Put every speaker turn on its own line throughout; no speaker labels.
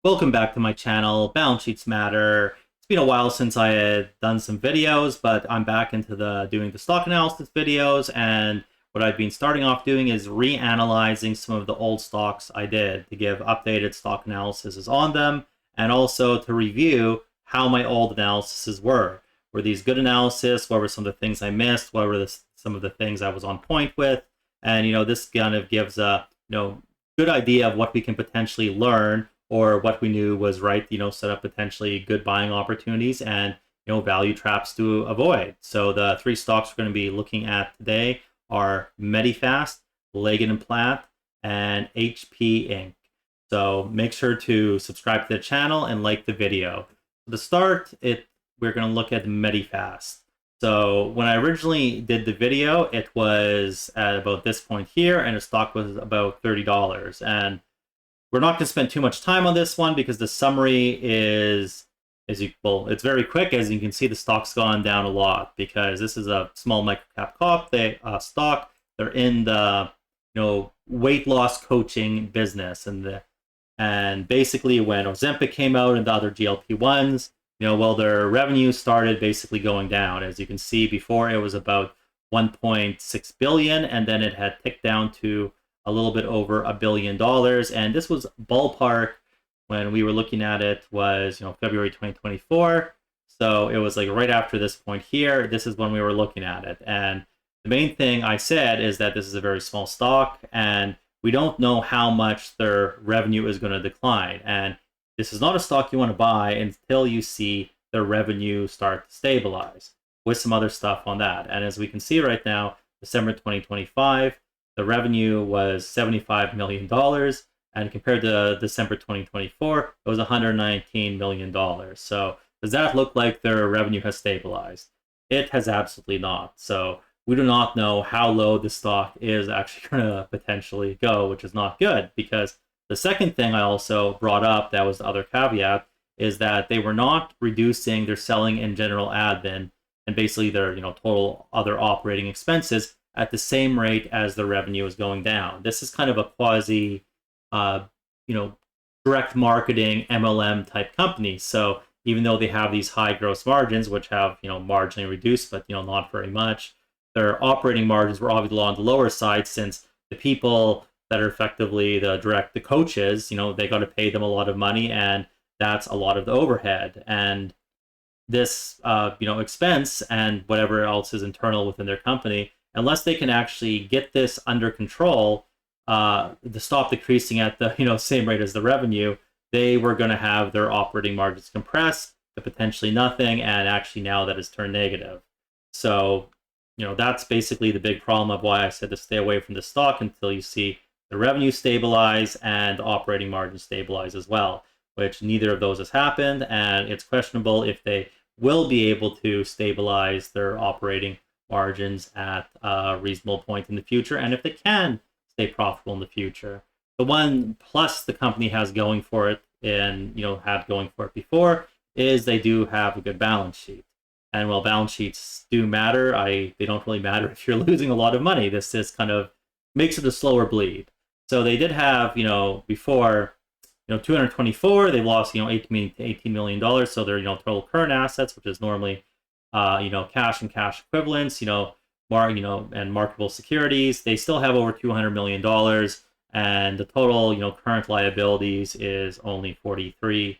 Welcome back to my channel. Balance sheets matter. It's been a while since I had done some videos, but I'm back into doing the stock analysis videos, and what I've been starting off doing is reanalyzing some of the old stocks I did to give updated stock analyses on them, and also to review how my old analyses were. Were these good analysis? What were some of the things I missed? What were some of the things I was on point with? And this kind of gives a good idea of what we can potentially learn or what we knew was right, set up potentially good buying opportunities and, value traps to avoid. So the three stocks we're going to be looking at today are MediFast, Leggett Platt, and HP Inc. So make sure to subscribe to the channel and like the video. To start, we're going to look at MediFast. So when I originally did the video, it was at about this point here, and the stock was about $30. And we're not going to spend too much time on this one because the summary is it's very quick. As you can see, the stock's gone down a lot because this is a small microcap stock. They're in the weight loss coaching business, and basically when Ozempic came out and the other GLP-1s, their revenue started basically going down. As you can see, before it was about 1.6 billion, and then it had ticked down to a little bit over $1 billion. And this was ballpark when we were looking at it was, February 2024. So it was like right after this point here, this is when we were looking at it. And the main thing I said is that this is a very small stock and we don't know how much their revenue is going to decline. And this is not a stock you want to buy until you see their revenue start to stabilize with some other stuff on that. And as we can see right now, December 2025, the revenue was $75 million, and compared to December 2024, it was $119 million. So does that look like their revenue has stabilized? It has absolutely not. So we do not know how low the stock is actually going to potentially go, which is not good, because the second thing I also brought up, that was the other caveat, is that they were not reducing their selling and general admin and basically their total other operating expenses at the same rate as the revenue is going down. This is kind of a quasi, direct marketing MLM type company. So even though they have these high gross margins, which have, marginally reduced, but, not very much, their operating margins were obviously on the lower side since the people that are effectively the coaches, they got to pay them a lot of money, and that's a lot of the overhead. And this, expense and whatever else is internal within their company, unless they can actually get this under control, to stop decreasing at the same rate as the revenue, they were going to have their operating margins compressed to potentially nothing, and actually now that has turned negative. So that's basically the big problem of why I said to stay away from the stock until you see the revenue stabilize and the operating margin stabilize as well, which neither of those has happened, and it's questionable if they will be able to stabilize their operating margins at a reasonable point in the future, and if they can stay profitable in the future. The one plus the company has going for it, and had going for it before, is they do have a good balance sheet. And while balance sheets do matter, they don't really matter if you're losing a lot of money. This is kind of makes it a slower bleed. So they did have, before, 224, they lost, $18 million. So their, total current assets, which is normally, cash and cash equivalents, and marketable securities, they still have over $200 million. And the total, current liabilities is only $43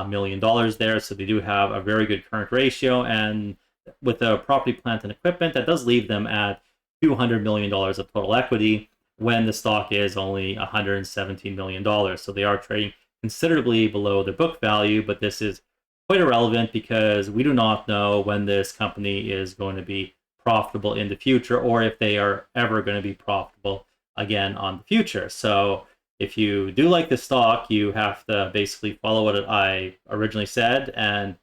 million there. So they do have a very good current ratio. And with the property, plant, and equipment, that does leave them at $200 million of total equity when the stock is only $117 million. So they are trading considerably below their book value, but this is quite irrelevant because we do not know when this company is going to be profitable in the future, or if they are ever going to be profitable again on the future. So if you do like the stock, you have to basically follow what I originally said and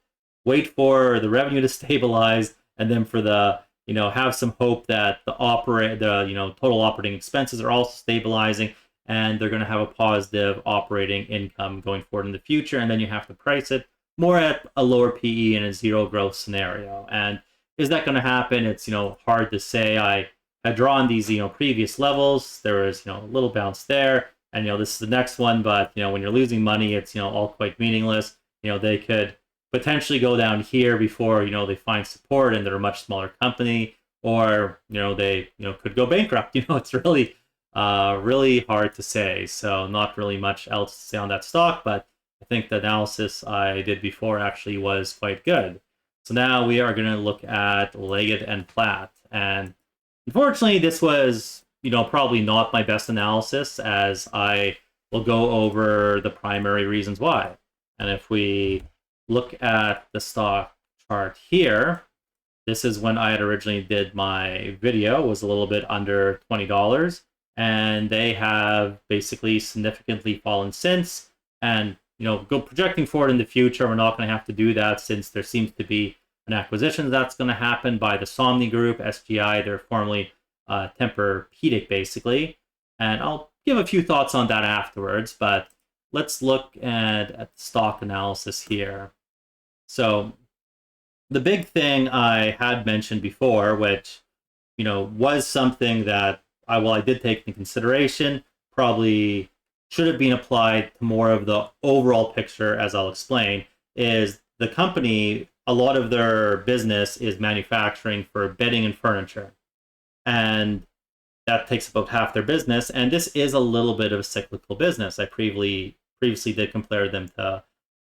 wait for the revenue to stabilize, and then for the have some hope that the total operating expenses are also stabilizing, and they're going to have a positive operating income going forward in the future. And then you have to price it more at a lower PE in a zero growth scenario. And is that going to happen? It's hard to say. I had drawn these previous levels. There was a little bounce there. And this is the next one, but when you're losing money, it's all quite meaningless. They could potentially go down here before they find support and they're a much smaller company, or they could go bankrupt. It's really really hard to say. So not really much else to say on that stock, but I think the analysis I did before actually was quite good. So now we are going to look at Leggett and Platt. And unfortunately, this was, probably not my best analysis, as I will go over the primary reasons why. And if we look at the stock chart here, this is when I had originally did my video. It was a little bit under $20. And they have basically significantly fallen since. And go projecting forward in the future, we're not going to have to do that, since there seems to be an acquisition that's going to happen by the Somni Group, SGI. They're formerly Tempur-Pedic, basically. And I'll give a few thoughts on that afterwards, but let's look at the stock analysis here. So the big thing I had mentioned before, which was something that I did take into consideration, probably should have been applied to more of the overall picture, as I'll explain, is the company, a lot of their business is manufacturing for bedding and furniture. And that takes about half their business. And this is a little bit of a cyclical business. I previously did compare them to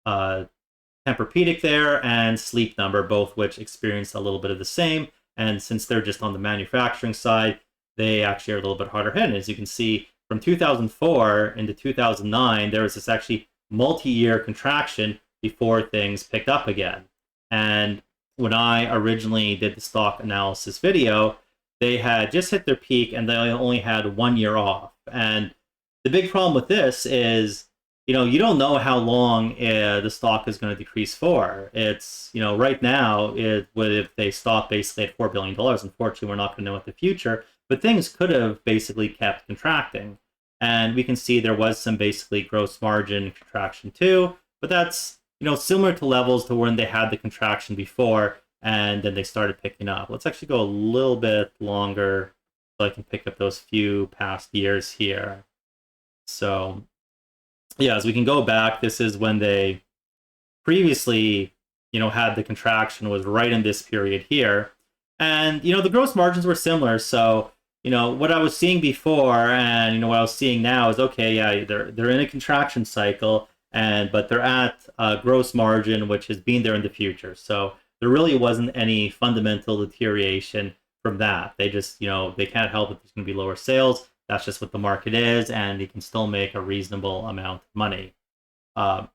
Tempur-Pedic there and Sleep Number, both which experienced a little bit of the same. And since they're just on the manufacturing side, they actually are a little bit harder hit. And as you can see, from 2004 into 2009, there was this actually multi-year contraction before things picked up again. And when I originally did the stock analysis video, they had just hit their peak and they only had 1 year off. And the big problem with this is, you don't know how long the stock is going to decrease for. It's, right now, if they stop basically at $4 billion, unfortunately, we're not going to know what the future, but things could have basically kept contracting. And we can see there was some basically gross margin contraction too, but that's, similar to levels to when they had the contraction before, and then they started picking up. Let's actually go a little bit longer so I can pick up those few past years here. So yeah, as we can go back, this is when they previously, had the contraction, was right in this period here. And, the gross margins were similar. So, what I was seeing before and, what I was seeing now is, okay, yeah, they're in a contraction cycle, but they're at a gross margin, which has been there in the future. So there really wasn't any fundamental deterioration from that. They just, they can't help it. There's going to be lower sales. That's just what the market is, and you can still make a reasonable amount of money. But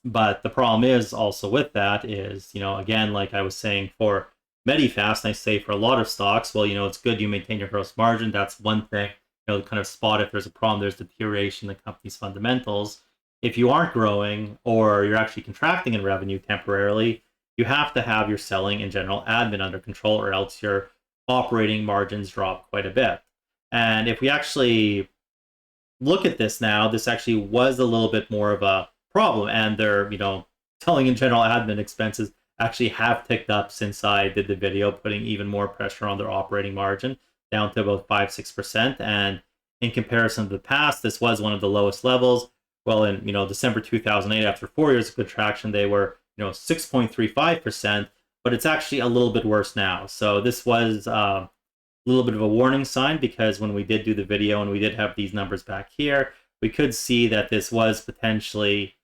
the problem is also with that is, again, like I was saying for MediFast, and I say for a lot of stocks, well, it's good you maintain your gross margin. That's one thing, kind of spot if there's a problem, there's deterioration in the company's fundamentals. If you aren't growing or you're actually contracting in revenue temporarily, you have to have your selling and general admin under control, or else your operating margins drop quite a bit. And if we actually look at this now, this actually was a little bit more of a problem. And their, selling and general admin expenses actually have ticked up since I did the video, putting even more pressure on their operating margin, down to about 5-6%. And in comparison to the past, this was one of the lowest levels. Well, in December 2008, after 4 years of contraction, they were 6.35%, but it's actually a little bit worse now. So this was a little bit of a warning sign, because when we did do the video and we did have these numbers back here, we could see that this was potentially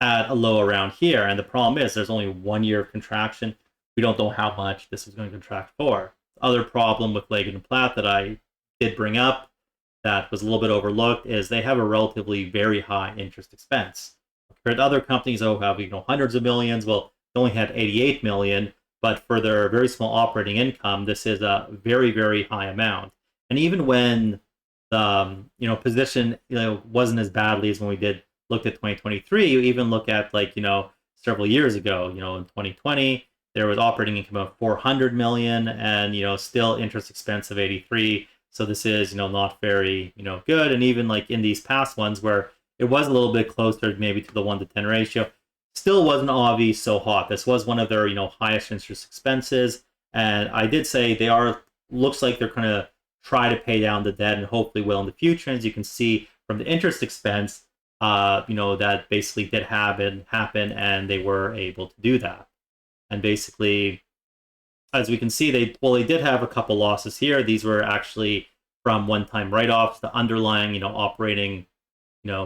at a low around here. And the problem is there's only 1 year of contraction. We don't know how much this is going to contract for. The other problem with Leggett and Platt that I did bring up that was a little bit overlooked is they have a relatively very high interest expense. Compared to other companies who have hundreds of millions, well, they only had 88 million, but for their very small operating income, this is a very, very high amount. And even when the position wasn't as badly as when we looked at 2023, you even look at several years ago, in 2020, there was operating income of 400 million and still interest expense of 83. So this is not very good. And even in these past ones where it was a little bit closer maybe to the 1-to-10 ratio, still wasn't obviously so hot. This was one of their highest interest expenses, and I did say looks like they're going to try to pay down the debt, and hopefully will in the future. As you can see from the interest expense, that basically did happen, and they were able to do that. And basically, as we can see, they did have a couple losses here. These were actually from one-time write-offs, the underlying, operating,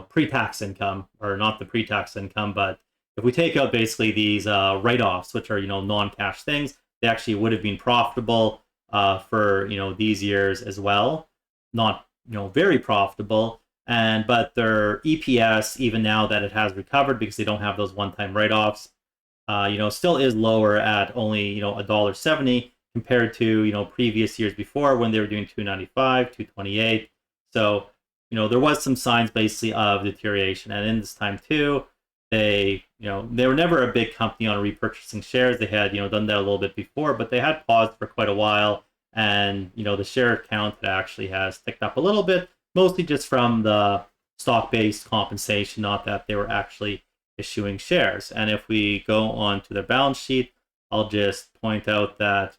pre-tax income, or not the pre-tax income, but if we take out basically these write-offs, which are, non-cash things, they actually would have been profitable for, these years as well. Not, very profitable. But their EPS, even now that it has recovered because they don't have those one-time write-offs, still is lower at only, $1.70 compared to, previous years before when they were doing $2.95, $2.28. So, there was some signs basically of deterioration. And in this time too, they were never a big company on repurchasing shares. They had, done that a little bit before, but they had paused for quite a while. And, the share count actually has ticked up a little bit, mostly just from the stock-based compensation, not that they were actually issuing shares. And if we go on to their balance sheet, I'll just point out that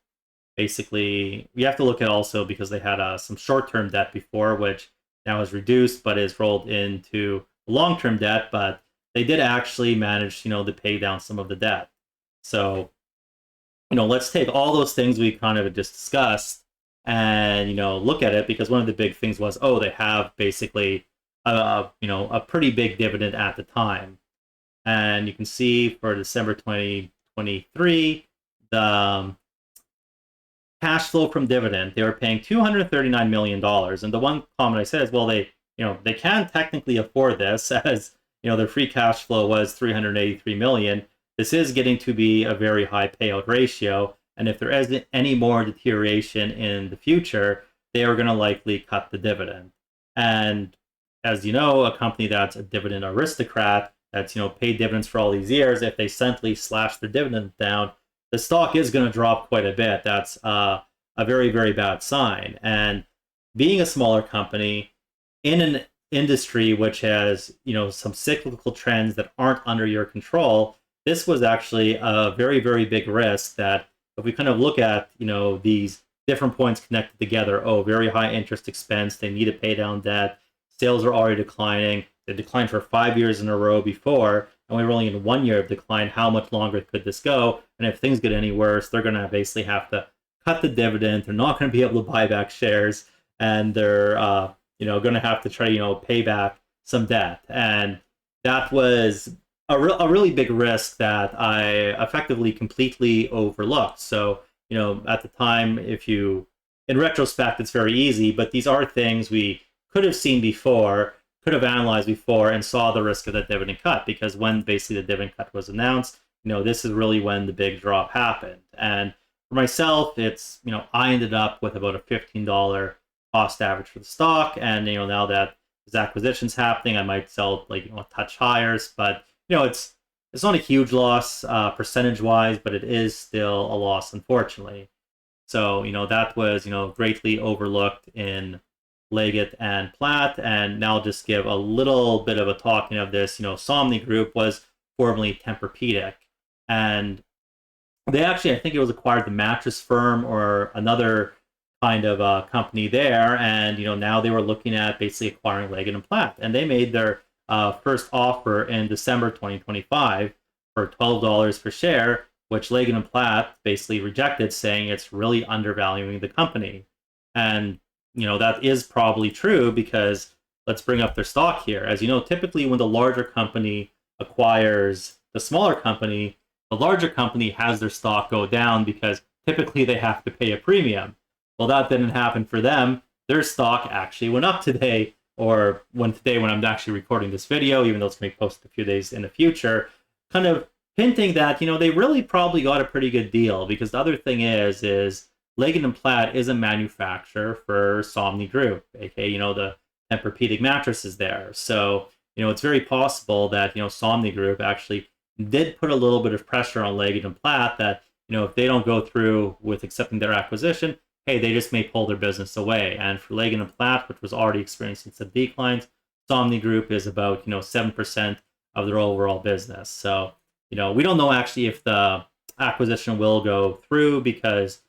basically we have to look at also because they had some short-term debt before, which now is reduced, but is rolled into long-term debt. But they did actually manage, to pay down some of the debt. So, let's take all those things we kind of just discussed and, look at it, because one of the big things was, they have basically, a pretty big dividend at the time. And you can see for December 2023, the cash flow from dividend, they were paying $239 million. And the one comment I said is, well, they can technically afford this, as, their free cash flow was $383 million. This is getting to be a very high payout ratio. And if there isn't any more deterioration in the future, they are going to likely cut the dividend. And as you know, a company that's a dividend aristocrat, that's, paid dividends for all these years, if they suddenly slash their dividend down, the stock is going to drop quite a bit. That's a very, very bad sign. And being a smaller company in an industry which has, some cyclical trends that aren't under your control, this was actually a very, very big risk that if we kind of look at, these different points connected together, very high interest expense, they need to pay down debt, sales are already declining, they declined for 5 years in a row before, and we were only in 1 year of decline. How much longer could this go? And if things get any worse, they're going to basically have to cut the dividend. They're not going to be able to buy back shares, and they're going to have to try pay back some debt. And that was a really big risk that I effectively completely overlooked. So at the time, in retrospect, it's very easy, but these are things we could have seen before, could have analyzed before, and saw the risk of that dividend cut, because when basically the dividend cut was announced, this is really when the big drop happened. And for myself, it's, I ended up with about a $15 cost average for the stock. And, now that there's acquisitions happening, I might sell a touch higher, but, it's not a huge loss percentage wise, but it is still a loss, unfortunately. So, that was, greatly overlooked in Leggett and Platt. And now I'll just give a little bit of a talking of this. Somni Group was formerly Tempur-Pedic, and they actually, I think it was acquired the mattress firm or another kind of company there. And, now they were looking at basically acquiring Leggett and Platt, and they made their first offer in December 2025 for $12 per share, which Leggett and Platt basically rejected, saying it's really undervaluing the company. And that is probably true, because let's bring up their stock here. As you know, typically when the larger company acquires the smaller company, the larger company has their stock go down because typically they have to pay a premium. Well, that didn't happen for them. Their stock actually went up today, or today when I'm actually recording this video, even though it's going to be posted a few days in the future, kind of hinting that, they really probably got a pretty good deal. Because the other thing is Leggett and Platt is a manufacturer for Somni Group, aka, the Tempur-Pedic mattresses there. So, it's very possible that, Somni Group actually did put a little bit of pressure on Leggett and Platt that, if they don't go through with accepting their acquisition, hey, they just may pull their business away. And for Leggett and Platt, which was already experiencing some declines, Somni Group is about, 7% of their overall business. So, we don't know actually if the acquisition will go through, because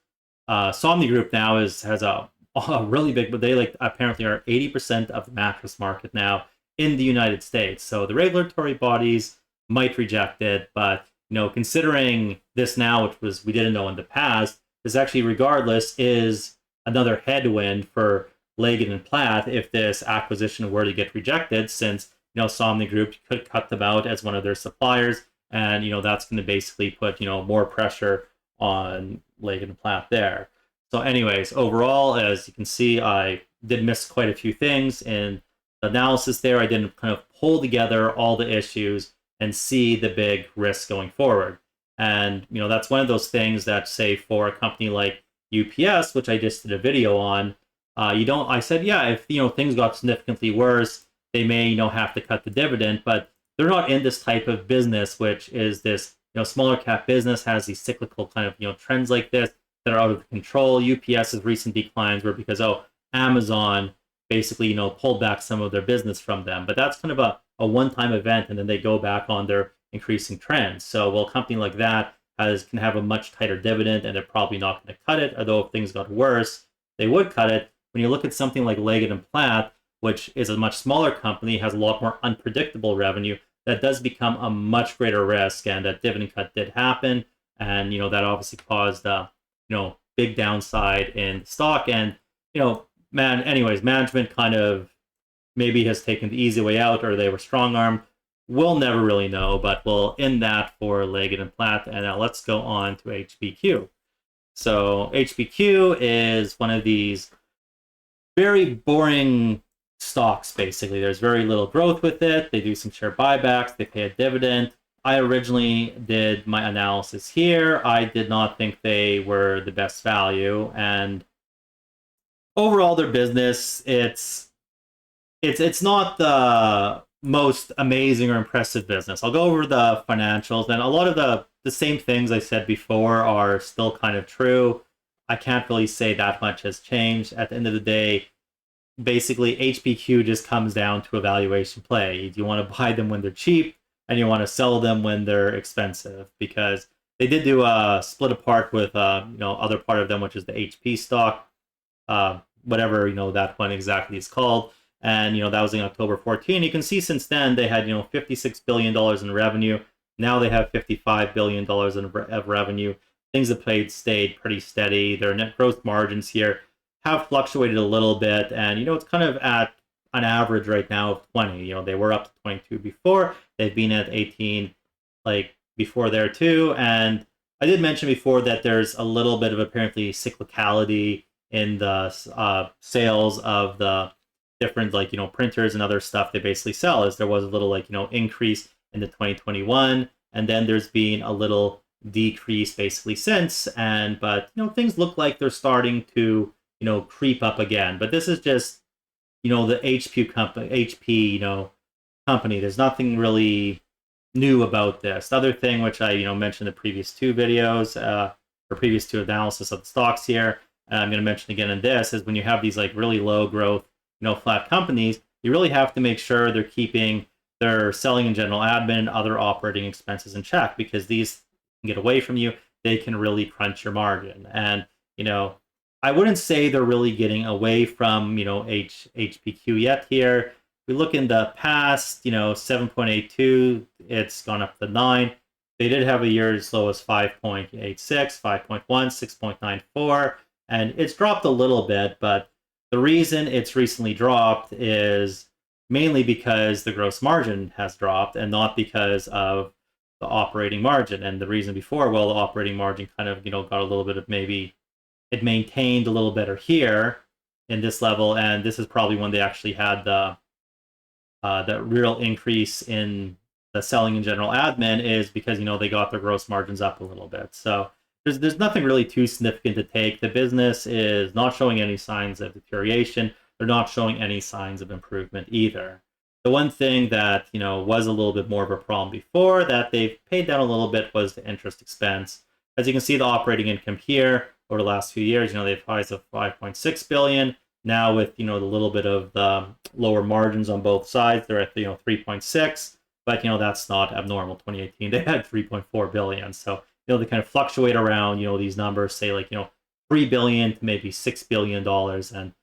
Somni Group now has a really big, but they like apparently are 80% of the mattress market now in the United States. So the regulatory bodies might reject it, but considering this now, which was we didn't know in the past, this actually regardless is another headwind for Leggett and Platt if this acquisition were to get rejected, since Somni Group could cut them out as one of their suppliers, and that's going to basically put more pressure on Leggett and Platt there. So anyways, overall, as you can see, I did miss quite a few things in the analysis there. I didn't kind of pull together all the issues and see the big risks going forward. And that's one of those things that, say, for a company like UPS, which I just did a video on, I said, yeah, if things got significantly worse, they may have to cut the dividend, but they're not in this type of business, which is this smaller cap business, has these cyclical kind of trends like this that are out of control. UPS's recent declines were because Amazon basically pulled back some of their business from them, but that's kind of a one-time event, and then they go back on their increasing trends. So while a company like that can have a much tighter dividend, and they're probably not going to cut it, although if things got worse, they would cut it. When you look at something like Leggett and Platt, which is a much smaller company, has a lot more unpredictable revenue, that does become a much greater risk, and that dividend cut did happen, and that obviously caused big downside in the stock. And management kind of maybe has taken the easy way out, or they were strong-armed. We'll never really know, but we'll end that for Leggett and Platt. And now let's go on to HPQ. So HPQ is one of these very boring stocks, basically. There's very little growth with it. They do some share buybacks. They pay a dividend. I originally did my analysis here. I did not think they were the best value. And overall, their business, it's not the most amazing or impressive business. I'll go over the financials, and a lot of the same things I said before are still kind of true. I can't really say that much has changed. At the end of the day, basically HPQ just comes down to a valuation play. You want to buy them when they're cheap, and you want to sell them when they're expensive, because they did do a split apart with other part of them, which is the HP stock, whatever that one exactly is called. And that was in October 14. You can see since then they had $56 billion in revenue. Now they have $55 billion of revenue. Things have stayed pretty steady. Their net growth margins here have fluctuated a little bit, and it's kind of at an average right now of 20. They were up to 22 before. They've been at 18 before there too. And I did mention before that there's a little bit of apparently cyclicality in the sales of the different printers and other stuff they basically sell. As there was a little increase in the 2021, and then there's been a little decrease basically since. But things look like they're starting to creep up again. But this is just the HP company. There's nothing really new about this. The other thing which I mentioned in the previous two videos or previous two analysis of the stocks here, and I'm going to mention again in this, is when you have these really low growth flat companies, you really have to make sure they're keeping their selling and general admin and other operating expenses in check, because these can get away from you. They can really crunch your margin. And I wouldn't say they're really getting away from HPQ yet here. We look in the past, 7.82, it's gone up to 9. They did have a year as low as 5.86, 5.1, 6.94, and it's dropped a little bit, but the reason it's recently dropped is mainly because the gross margin has dropped, and not because of the operating margin. And the reason before, well, the operating margin kind of got a little bit of, maybe it maintained a little better here in this level, and this is probably when they actually had the real increase in the selling and general admin, is because they got their gross margins up a little bit. So there's nothing really too significant to take. The business is not showing any signs of deterioration. They're not showing any signs of improvement either. The one thing that was a little bit more of a problem before that they've paid down a little bit was the interest expense. As you can see, the operating income here over the last few years, they've highs of 5.6 billion. Now with the little bit of the lower margins on both sides, they're at 3.6. But that's not abnormal. 2018 they had 3.4 billion. So they kind of fluctuate around these numbers. Say $3 billion to maybe $6 billion, and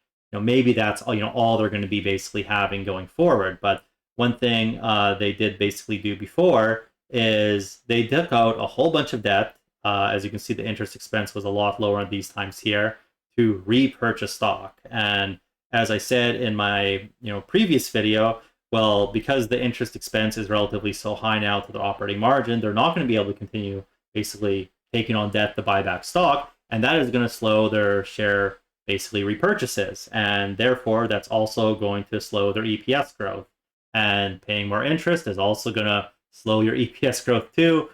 maybe that's all they're going to be basically having going forward. But one thing they did basically do before is they took out a whole bunch of debt. As you can see, the interest expense was a lot lower at these times here to repurchase stock. And as I said in my previous video, well, because the interest expense is relatively so high now to the operating margin, they're not going to be able to continue basically taking on debt to buy back stock, and that is going to slow their share basically repurchases, and therefore that's also going to slow their EPS growth. And paying more interest is also going to slow your EPS growth too,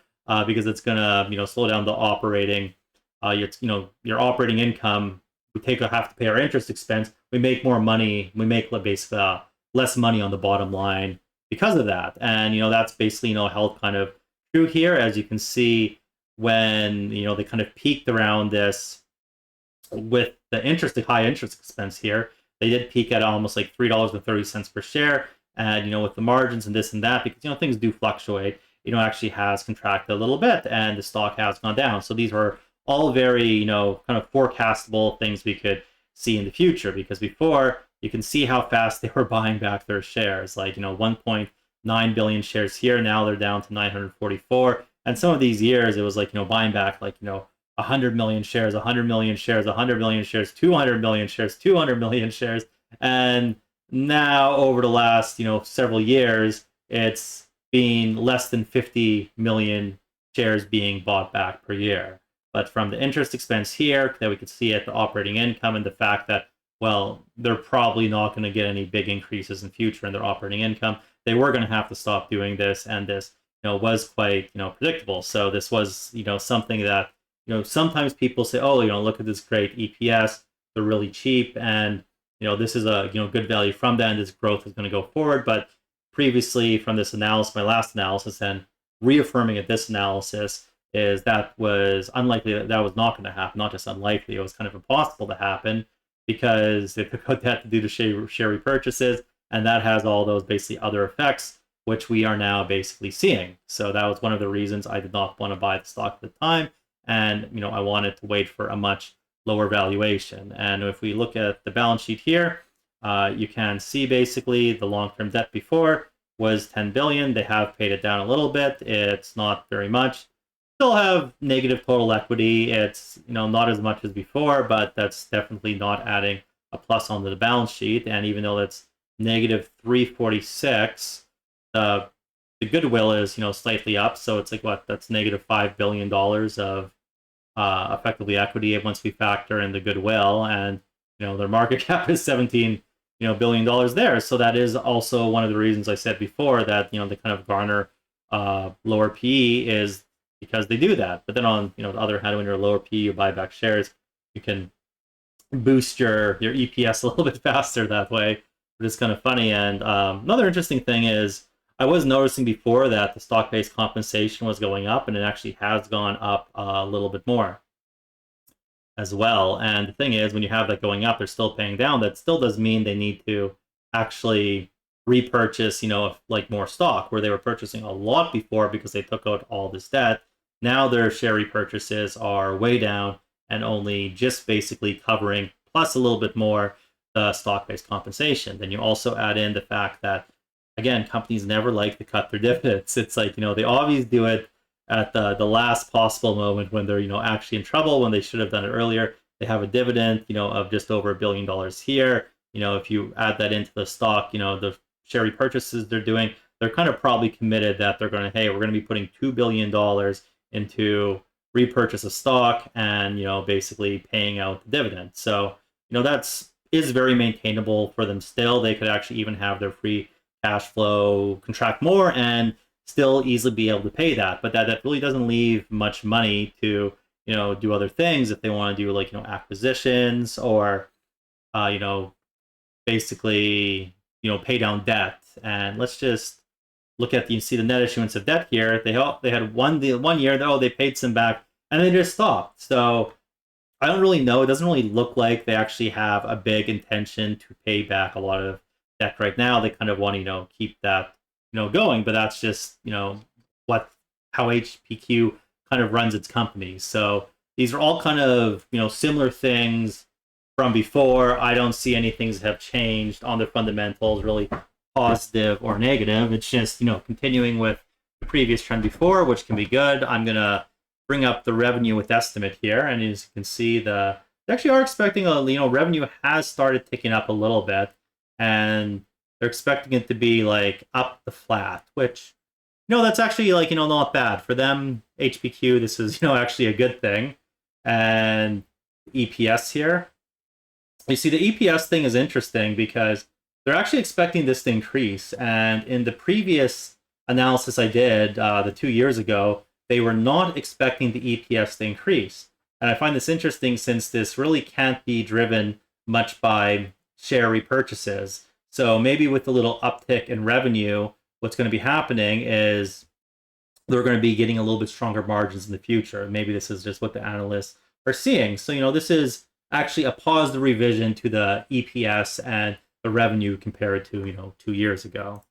because it's going to slow down the operating your operating income. We have to pay our interest expense. We make more money. We make basically less money on the bottom line because of that. And that's basically held kind of true here, as you can see when they kind of peaked around this with the high interest expense here. They did peak at almost like $3.30 per share, and with the margins and this and that, because things do fluctuate, actually has contracted a little bit, and the stock has gone down. So these were all very kind of forecastable things we could see in the future, because before you can see how fast they were buying back their shares, like 1.9 billion shares here. Now they're down to 944. And some of these years it was like buying back like 100 million shares, 100 million shares, 100 million shares, 200 million shares, 200 million shares. And now over the last several years, it's been less than 50 million shares being bought back per year. But from the interest expense here that we could see at the operating income, and the fact that, well, they're probably not going to get any big increases in future in their operating income, they were going to have to stop doing this, and this was quite predictable. So this was something that sometimes people say, oh, look at this great EPS, they're really cheap, and this is a good value from that, and this growth is going to go forward. But previously from this analysis, my last analysis, and reaffirming at this analysis, is that was unlikely, that was not going to happen. Not just unlikely, it was kind of impossible to happen, because they took out that to do the share repurchases, and that has all those basically other effects, which we are now basically seeing. So that was one of the reasons I did not want to buy the stock at the time, and I wanted to wait for a much lower valuation. And if we look at the balance sheet here, you can see basically the long-term debt before was 10 billion. They have paid it down a little bit. It's not very much. Still have negative total equity. It's not as much as before, but that's definitely not adding a plus onto the balance sheet. And even though that's negative 346, the goodwill is slightly up. So it's like that's negative $5 billion of effectively equity once we factor in the goodwill, and their market cap is 17 billion dollars there. So that is also one of the reasons I said before that they kind of garner lower PE, is because they do that. But then on the other hand, when you're a lower PE, you buy back shares, you can boost your EPS a little bit faster that way, which is kind of funny. And another interesting thing is, I was noticing before that the stock-based compensation was going up, and it actually has gone up a little bit more as well. And the thing is, when you have that going up, they're still paying down. That still does mean they need to actually repurchase, like more stock, where they were purchasing a lot before because they took out all this debt. Now their share repurchases are way down, and only just basically covering, plus a little bit more, the stock-based compensation. Then you also add in the fact that, again, companies never like to cut their dividends. It's like, they always do it at the last possible moment when they're, actually in trouble, when they should have done it earlier. They have a dividend, of just over $1 billion here. If you add that into the stock, the share repurchases they're doing, they're kind of probably committed that they're going to, hey, we're going to be putting $2 billion into repurchase of stock, and, basically paying out the dividend. So, that's is very maintainable for them still. They could actually even have their free cash flow contract more and still easily be able to pay that. But that really doesn't leave much money to do other things if they want to do, like acquisitions, or basically pay down debt. And let's just look at you see the net issuance of debt here. They had one year that they paid some back, and they just stopped. So I don't really know. It doesn't really look like they actually have a big intention to pay back a lot of debt right now. They kind of want to keep that going, but that's just how HPQ kind of runs its company. So these are all kind of, similar things from before. I don't see any things have changed on the fundamentals, really positive or negative. It's just, continuing with the previous trend before, which can be good. I'm going to bring up the revenue with estimate here. And as you can see, they actually are expecting revenue has started ticking up a little bit. And they're expecting it to be like up the flat, which, that's actually like, not bad for them. HPQ, this is, actually a good thing. And EPS here, you see the EPS thing is interesting because they're actually expecting this to increase. And in the previous analysis I did the 2 years ago, they were not expecting the EPS to increase. And I find this interesting since this really can't be driven much by share repurchases. So maybe with a little uptick in revenue, what's going to be happening is they're going to be getting a little bit stronger margins in the future. Maybe this is just what the analysts are seeing. So, this is actually a positive revision to the EPS and the revenue compared to, 2 years ago.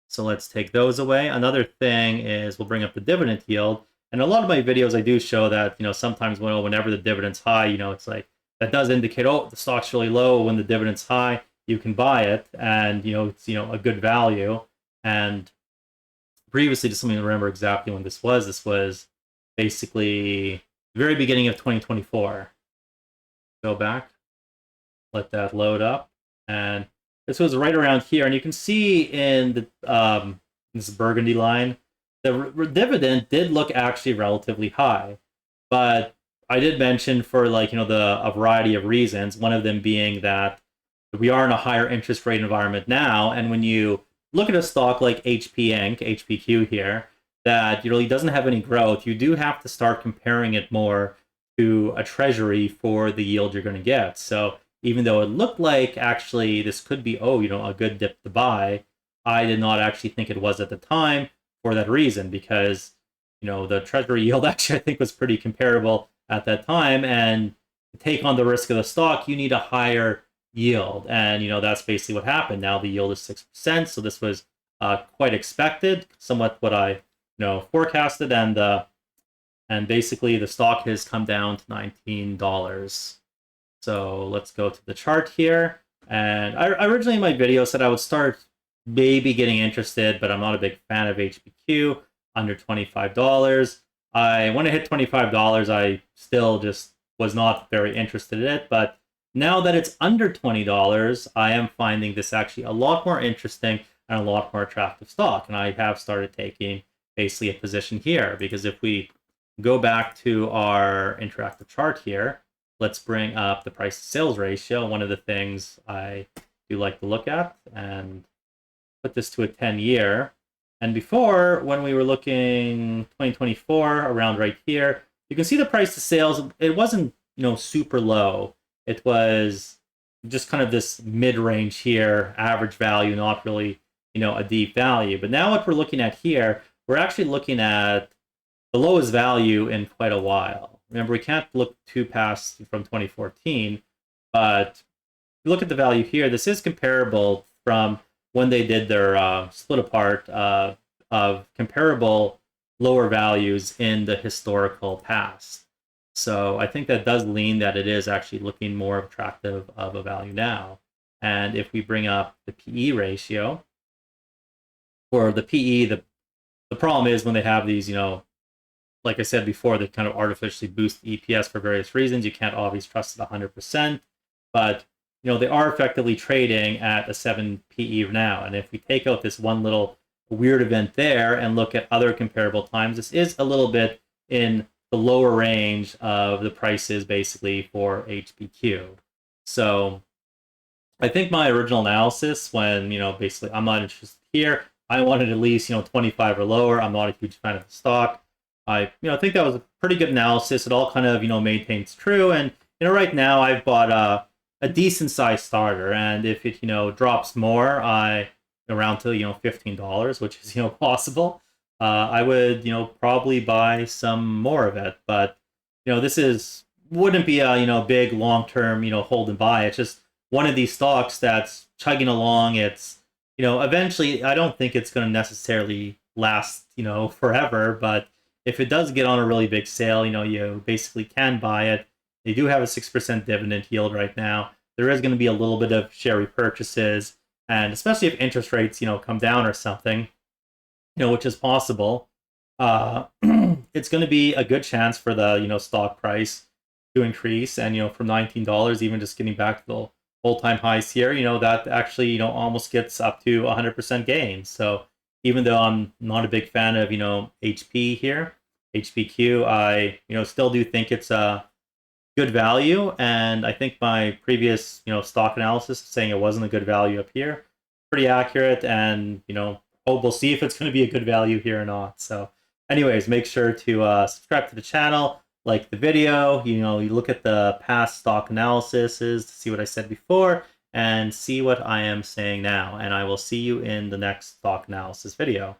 So let's take those away. Another thing is we'll bring up the dividend yield. And a lot of my videos, I do show that, sometimes whenever the dividend's high, it's like that does indicate, oh, the stock's really low. When the dividend's high, you can buy it, and it's a good value. And previously, just let me remember exactly when this was. This was basically the very beginning of 2024. Go back, let that load up, and this was right around here. And you can see in the this burgundy line, the dividend did look actually relatively high, but I did mention for a variety of reasons. One of them being that we are in a higher interest rate environment now, and when you look at a stock like HPQ here, that really doesn't have any growth, you do have to start comparing it more to a treasury for the yield you're going to get. So even though it looked like actually this could be, a good dip to buy, I did not actually think it was at the time for that reason, because, the treasury yield actually I think was pretty comparable at that time. And to take on the risk of the stock, you need a higher yield. And, that's basically what happened. Now the yield is 6%. So this was quite expected, somewhat what I, forecasted. And basically the stock has come down to $19. So let's go to the chart here. And I originally in my video said I would start maybe getting interested, but I'm not a big fan of HPQ under $25. When it hit $25, I still just was not very interested in it. But now that it's under $20, I am finding this actually a lot more interesting and a lot more attractive stock. And I have started taking basically a position here, because if we go back to our interactive chart here, let's bring up the price to sales ratio. One of the things I do like to look at, and put this to a 10-year. And before, when we were looking 2024 around right here, you can see the price to sales, it wasn't, super low. It was just kind of this mid-range here, average value, not really, a deep value. But now what we're looking at here, we're actually looking at the lowest value in quite a while. Remember, we can't look too past from 2014, but if you look at the value here, this is comparable from when they did their split apart of comparable lower values in the historical past. So I think that does lean that it is actually looking more attractive of a value now. And if we bring up the PE ratio, or the PE, the problem is when they have these, like I said before, they kind of artificially boost EPS for various reasons. You can't always trust it 100%, but they are effectively trading at a 7 PE now. And if we take out this one little weird event there and look at other comparable times, this is a little bit in the lower range of the prices basically for HPQ. So I think my original analysis, when, basically I'm not interested here, I wanted at least, 25 or lower. I'm not a huge fan of the stock. I, think that was a pretty good analysis. It all kind of, maintains true. And, right now I've bought a decent sized starter. And if it, drops more, around to, $15, which is, possible, I would, probably buy some more of it. But, this wouldn't be a, big long-term, hold and buy. It's just one of these stocks that's chugging along. It's, eventually, I don't think it's going to necessarily last, forever, but if it does get on a really big sale, you basically can buy it. They do have a 6% dividend yield right now. There is going to be a little bit of share repurchases, and especially if interest rates, come down or something, which is possible, it's going to be a good chance for the, stock price to increase. And, from $19, even just getting back to the all-time highs here, that actually, almost gets up to 100% gain. So even though I'm not a big fan of, HP here, HPQ, I, still do think it's a good value. And I think my previous, stock analysis saying it wasn't a good value up here, pretty accurate. And, we'll see if it's going to be a good value here or not. So anyways, make sure to subscribe to the channel, like the video, you look at the past stock analyses to see what I said before and see what I am saying now. And I will see you in the next stock analysis video.